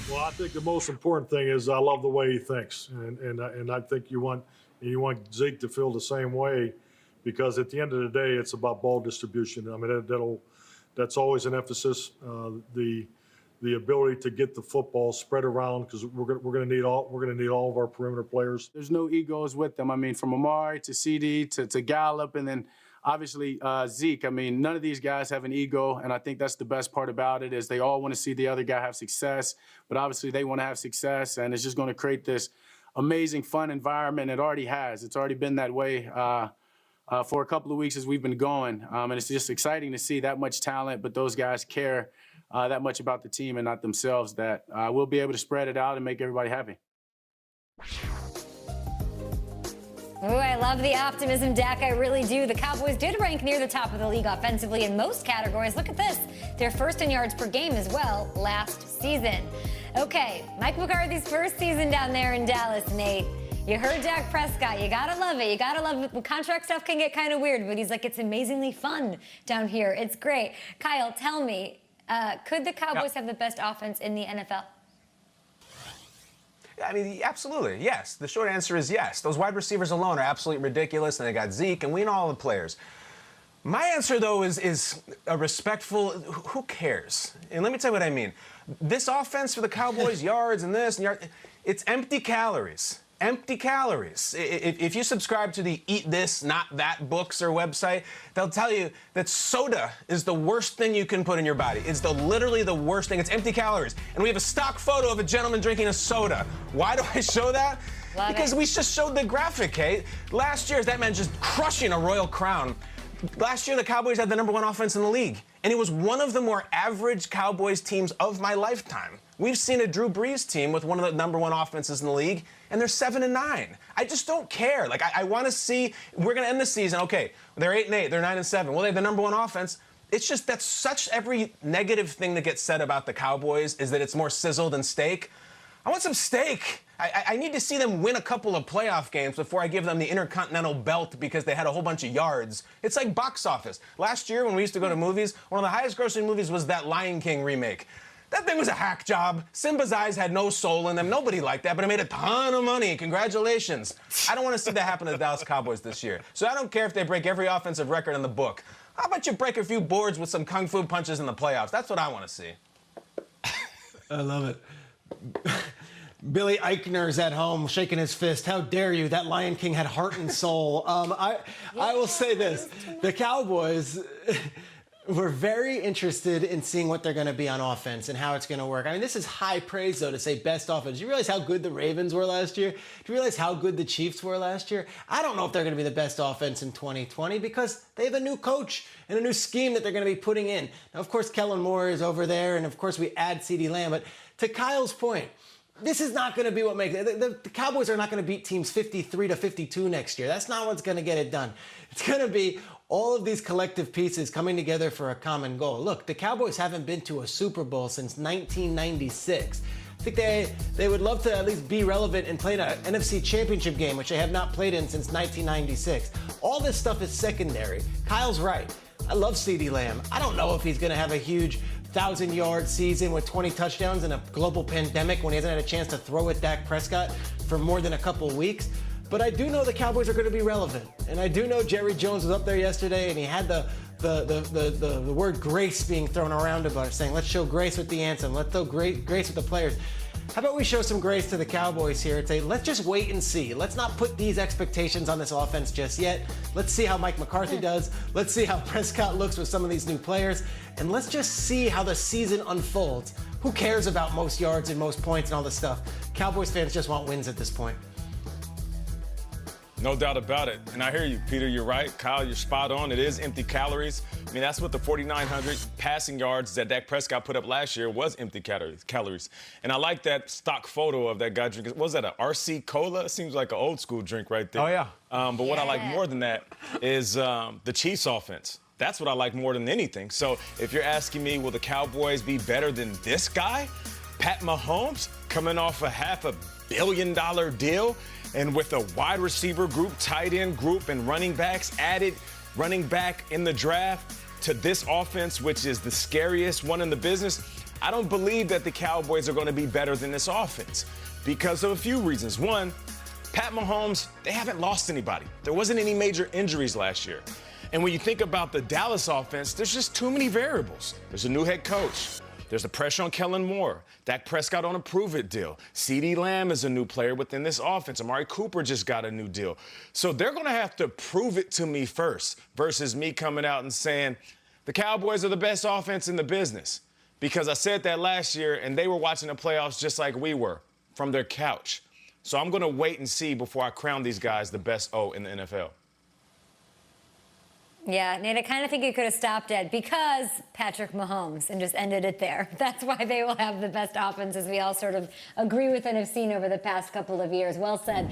Well, I think the most important thing is I love the way he thinks, and I think you want Zeke to feel the same way, because at the end of the day, it's about ball distribution. I mean, that's always an emphasis. The ability to get the football spread around, because we're going to need all of our perimeter players. There's no egos with them. I mean, from Amari to CD to Gallup, and then obviously Zeke. I mean, none of these guys have an ego, and I think that's the best part about it, is they all want to see the other guy have success, but obviously they want to have success, and it's just going to create this amazing, fun environment. It already has. It's already been that way for a couple of weeks as we've been going, and it's just exciting to see that much talent, but those guys care that much about the team and not themselves, that we'll be able to spread it out and make everybody happy. Ooh, I love the optimism, Dak. I really do. The Cowboys did rank near the top of the league offensively in most categories. Look at this. They're first in yards per game as well last season. Okay, Mike McCarthy's first season down there in Dallas, Nate. You heard Dak Prescott. You got to love it. You got to love it. The contract stuff can get kind of weird, but he's like, it's amazingly fun down here. It's great. Kyle, tell me, could the Cowboys have the best offense in the NFL? I mean, absolutely, yes. The short answer is yes. Those wide receivers alone are absolutely ridiculous, and they got Zeke, and we know all the players. My answer, though, is a respectful, who cares? And let me tell you what I mean. This offense for the Cowboys, yards and this, and yards, it's empty calories. Empty calories. If you subscribe to the Eat This, Not That books or website, they'll tell you that soda is the worst thing you can put in your body. It's literally the worst thing. It's empty calories. And we have a stock photo of a gentleman drinking a soda. Why do I show that? Because we just showed the graphic, Kate. Last year, that man just crushing a Royal Crown. Last year, the Cowboys had the #1 offense in the league, and it was one of the more average Cowboys teams of my lifetime. We've seen a Drew Brees team with one of the #1 offenses in the league, and they're 7-9. I just don't care. Like, I want to see, we're going to end the season, okay, they're 8-8, they're 9-7. Well, they have the #1 offense. It's just that's such every negative thing that gets said about the Cowboys is that it's more sizzle than steak. I want some steak. I need to see them win a couple of playoff games before I give them the Intercontinental belt because they had a whole bunch of yards. It's like box office. Last year when we used to go to movies, one of the highest grossing movies was that Lion King remake. That thing was a hack job. Simba's eyes had no soul in them. Nobody liked that, but it made a ton of money. Congratulations. I don't want to see that happen to the Dallas Cowboys this year. So I don't care if they break every offensive record in the book. How about you break a few boards with some kung fu punches in the playoffs? That's what I want to see. I love it. Billy Eichner's at home shaking his fist. How dare you? That Lion King had heart and soul. I will say this. The Cowboys were very interested in seeing what they're going to be on offense and how it's going to work. I mean, this is high praise, though, to say best offense. You realize how good the Ravens were last year? Do you realize how good the Chiefs were last year? I don't know if they're going to be the best offense in 2020 because they have a new coach and a new scheme that they're going to be putting in. Now, of course, Kellen Moore is over there, and, of course, we add CeeDee Lamb. But to Kyle's point, this is not going to be what makes it. The Cowboys are not going to beat teams 53-52 next year. That's not what's going to get it done. It's going to be all of these collective pieces coming together for a common goal. Look, the Cowboys haven't been to a Super Bowl since 1996. I think they would love to at least be relevant and play in an NFC Championship game, which they have not played in since 1996. All this stuff is secondary. Kyle's right. I love CeeDee Lamb. I don't know if he's going to have a huge 1,000-yard season with 20 touchdowns in a global pandemic when he hasn't had a chance to throw at Dak Prescott for more than a couple weeks. But I do know the Cowboys are going to be relevant. And I do know Jerry Jones was up there yesterday and he had the word grace being thrown around about it, saying, let's show grace with the anthem. Let's show grace with the players. How about we show some grace to the Cowboys here and say, let's just wait and see. Let's not put these expectations on this offense just yet. Let's see how Mike McCarthy does. Let's see how Prescott looks with some of these new players. And let's just see how the season unfolds. Who cares about most yards and most points and all this stuff? Cowboys fans just want wins at this point. No doubt about it. And I hear you, Peter. You're right. Kyle, you're spot on. It is empty calories. I mean, that's what the 4,900 passing yards that Dak Prescott put up last year was empty calories. And I like that stock photo of that guy drinking. What was that, a RC Cola? It seems like an old school drink right there. Oh, yeah. But what I like more than that is the Chiefs offense. That's what I like more than anything. So if you're asking me, will the Cowboys be better than this guy? Pat Mahomes coming off a $500 million deal. And with a wide receiver group, tight end group, and running backs added running back in the draft to this offense, which is the scariest one in the business, I don't believe that the Cowboys are going to be better than this offense because of a few reasons. One, Pat Mahomes, they haven't lost anybody. There wasn't any major injuries last year. And when you think about the Dallas offense, there's just too many variables. There's a new head coach. There's the pressure on Kellen Moore. Dak Prescott on a prove-it deal. CeeDee Lamb is a new player within this offense. Amari Cooper just got a new deal. So they're going to have to prove it to me first versus me coming out and saying the Cowboys are the best offense in the business. Because I said that last year, and they were watching the playoffs just like we were from their couch. So I'm going to wait and see before I crown these guys the best O in the NFL. Yeah, Nate, I kind of think you could have stopped at because Patrick Mahomes and just ended it there. That's why they will have the best offense, as we all sort of agree with and have seen over the past couple of years. Well said.